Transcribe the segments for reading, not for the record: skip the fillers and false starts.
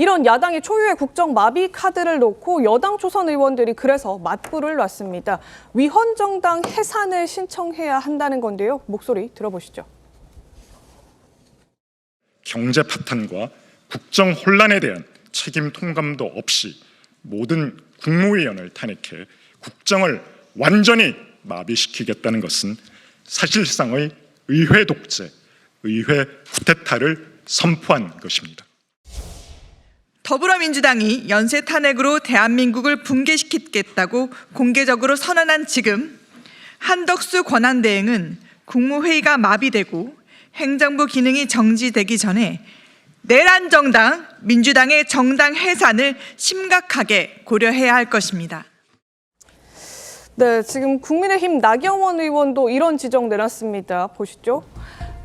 이런 야당의 초유의 국정 마비 카드를 놓고 여당 초선 의원들이 그래서 맞불을 놨습니다. 위헌정당 해산을 신청해야 한다는 건데요. 목소리 들어보시죠. 경제 파탄과 국정 혼란에 대한 책임 통감도 없이 모든 국무위원을 탄핵해 국정을 완전히 마비시키겠다는 것은 사실상의 의회 독재, 의회 쿠데타를 선포한 것입니다. 더불어민주당이 연쇄 탄핵으로 대한민국을 붕괴시키겠다고 공개적으로 선언한 지금 한덕수 권한대행은 국무회의가 마비되고 행정부 기능이 정지되기 전에 내란 정당, 민주당의 정당 해산을 심각하게 고려해야 할 것입니다. 네, 지금 국민의힘 나경원 의원도 이런 지적 내놨습니다. 보시죠.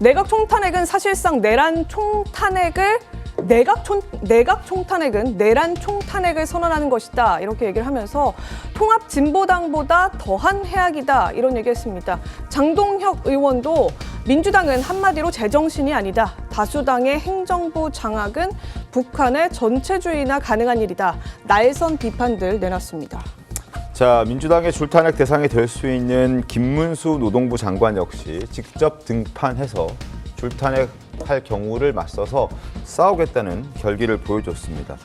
내각 총탄핵은 사실상 내란 총탄핵은 내란 총탄핵을 선언하는 것이다. 이렇게 얘기를 하면서 통합 진보당보다 더한 해악이다. 이런 얘기했습니다. 장동혁 의원도 민주당은 한마디로 제정신이 아니다. 다수당의 행정부 장악은 북한의 전체주의나 가능한 일이다. 날선 비판들 내놨습니다. 자, 민주당의 줄탄핵 대상이 될 수 있는 김문수 노동부 장관 역시 직접 등판해서 줄탄핵할 경우를 맞서서 싸우겠다는 결기를 보여줬습니다.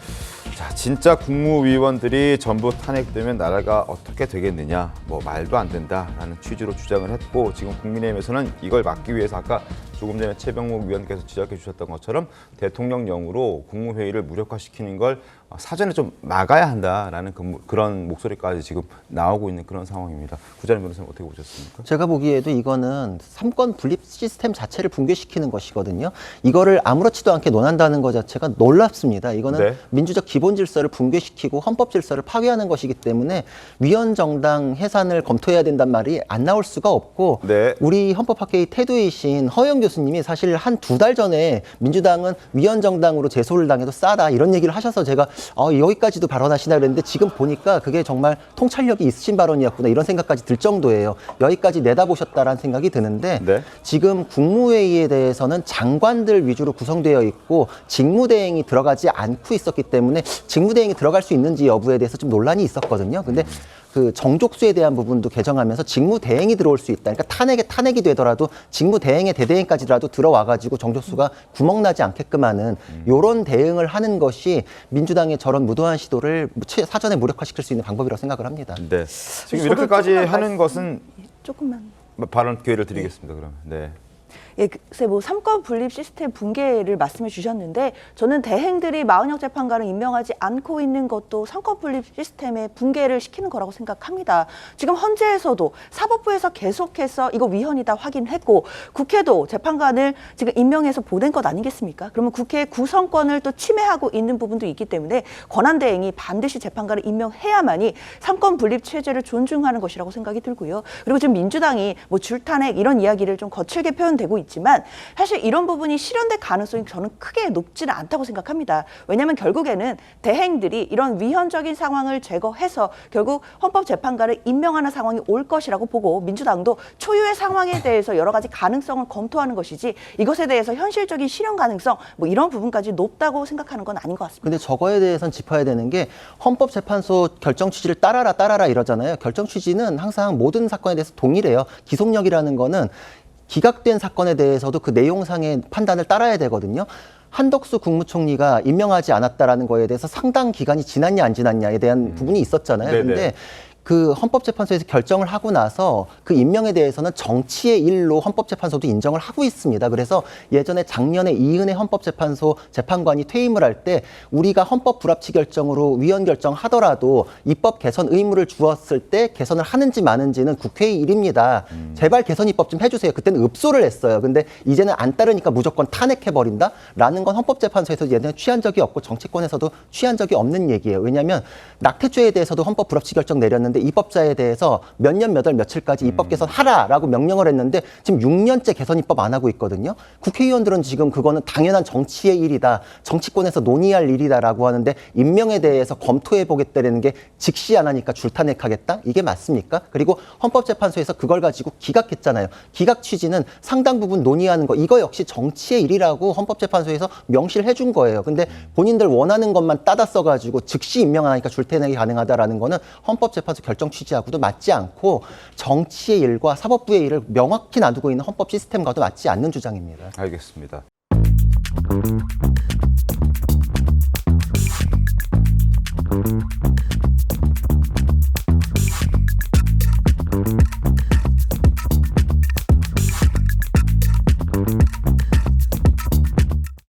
자, 진짜 국무위원들이 전부 탄핵되면 나라가 어떻게 되겠느냐, 말도 안 된다라는 취지로 주장을 했고, 지금 국민의힘에서는 이걸 막기 위해서 아까 조금 전에 최병목 위원께서 지적해 주셨던 것처럼 대통령령으로 국무회의를 무력화시키는 걸 사전에 좀 막아야 한다라는 그런 목소리까지 지금 나오고 있는 그런 상황입니다. 구자림 변호사님 어떻게 보셨습니까? 제가 보기에도 이거는 삼권 분립 시스템 자체를 붕괴시키는 것이거든요. 이거를 아무렇지도 않게 논한다는 것 자체가 놀랍습니다. 이거는 네. 민주적 기본 질서를 붕괴시키고 헌법 질서를 파괴하는 것이기 때문에 위헌정당 해산을 검토해야 된단 말이 안 나올 수가 없고, 네. 우리 헌법학회의 태도이신 허영 교수님이 사실 한 2달 전에 민주당은 위헌정당으로 제소를 당해도 싸다 이런 얘기를 하셔서 제가 여기까지도 발언하시나 그랬는데, 지금 보니까 그게 정말 통찰력이 있으신 발언이었구나 이런 생각까지 들 정도예요. 여기까지 내다보셨다라는 생각이 드는데, 네. 지금 국무회의에 대해서는 장관들 위주로 구성되어 있고 직무대행이 들어가지 않고 있었기 때문에 직무대행이 들어갈 수 있는지 여부에 대해서 좀 논란이 있었거든요. 근데 그 정족수에 대한 부분도 개정하면서 직무대행이 들어올 수 있다. 그러니까 탄핵이 되더라도 직무대행의 대대행까지라도 들어와가지고 정족수가 구멍나지 않게끔 하는 이런 대응을 하는 것이 민주당의 저런 무도한 시도를 사전에 무력화시킬 수 있는 방법이라고 생각을 합니다. 네. 지금 이렇게까지 하는 것은 조금만 발언 기회를 드리겠습니다. 그러면. 네. 예, 글쎄 삼권 분립 시스템 붕괴를 말씀해 주셨는데, 저는 대행들이 마은혁 재판관을 임명하지 않고 있는 것도 삼권 분립 시스템의 붕괴를 시키는 거라고 생각합니다. 지금 헌재에서도 사법부에서 계속해서 이거 위헌이다 확인했고, 국회도 재판관을 지금 임명해서 보낸 것 아니겠습니까? 그러면 국회의 구성권을 또 침해하고 있는 부분도 있기 때문에 권한대행이 반드시 재판관을 임명해야만이 삼권 분립 체제를 존중하는 것이라고 생각이 들고요. 그리고 지금 민주당이 줄탄핵 이런 이야기를 좀 거칠게 표현되고 있지만, 사실 이런 부분이 실현될 가능성이 저는 크게 높지는 않다고 생각합니다. 왜냐하면 결국에는 대행들이 이런 위헌적인 상황을 제거해서 결국 헌법재판관을 임명하는 상황이 올 것이라고 보고, 민주당도 초유의 상황에 대해서 여러 가지 가능성을 검토하는 것이지 이것에 대해서 현실적인 실현 가능성 이런 부분까지 높다고 생각하는 건 아닌 것 같습니다. 근데 저거에 대해서는 짚어야 되는 게, 헌법재판소 결정 취지를 따라라 이러잖아요. 결정 취지는 항상 모든 사건에 대해서 동일해요. 기속력이라는 거는 기각된 사건에 대해서도 그 내용상의 판단을 따라야 되거든요. 한덕수 국무총리가 임명하지 않았다라는 거에 대해서 상당 기간이 지났냐 안 지났냐에 대한 부분이 있었잖아요. 그런데 그 헌법재판소에서 결정을 하고 나서 그 임명에 대해서는 정치의 일로 헌법재판소도 인정을 하고 있습니다. 그래서 예전에 작년에 이은혜 헌법재판소 재판관이 퇴임을 할 때 우리가 헌법 불합치 결정으로 위헌 결정하더라도 입법 개선 의무를 주었을 때 개선을 하는지 마는지는 국회의 일입니다. 제발 개선 입법 좀 해주세요. 그때는 읍소를 했어요. 근데 이제는 안 따르니까 무조건 탄핵해버린다라는 건 헌법재판소에서 예전에 취한 적이 없고 정치권에서도 취한 적이 없는 얘기예요. 왜냐하면 낙태죄에 대해서도 헌법 불합치 결정 내렸는데 있는데 입법자에 대해서 몇 년 몇 월 며칠까지 입법 개선하라라고 명령을 했는데 지금 6년째 개선 입법 안 하고 있거든요. 국회의원들은 지금 그거는 당연한 정치의 일이다. 정치권에서 논의할 일이다라고 하는데 임명에 대해서 검토해 보겠다는 게 직시 안 하니까 줄탄핵하겠다? 이게 맞습니까? 그리고 헌법재판소에서 그걸 가지고 기각했잖아요. 기각 취지는 상당 부분 논의하는 거 이거 역시 정치의 일이라고 헌법재판소에서 명시를 해준 거예요. 근데 본인들 원하는 것만 따다 써가지고 즉시 임명 안 하니까 줄탄핵이 가능하다라는 거는 헌법재판소 결정 취지하고도 맞지 않고 정치의 일과 사법부의 일을 명확히 나누고 있는 헌법 시스템과도 맞지 않는 주장입니다. 알겠습니다.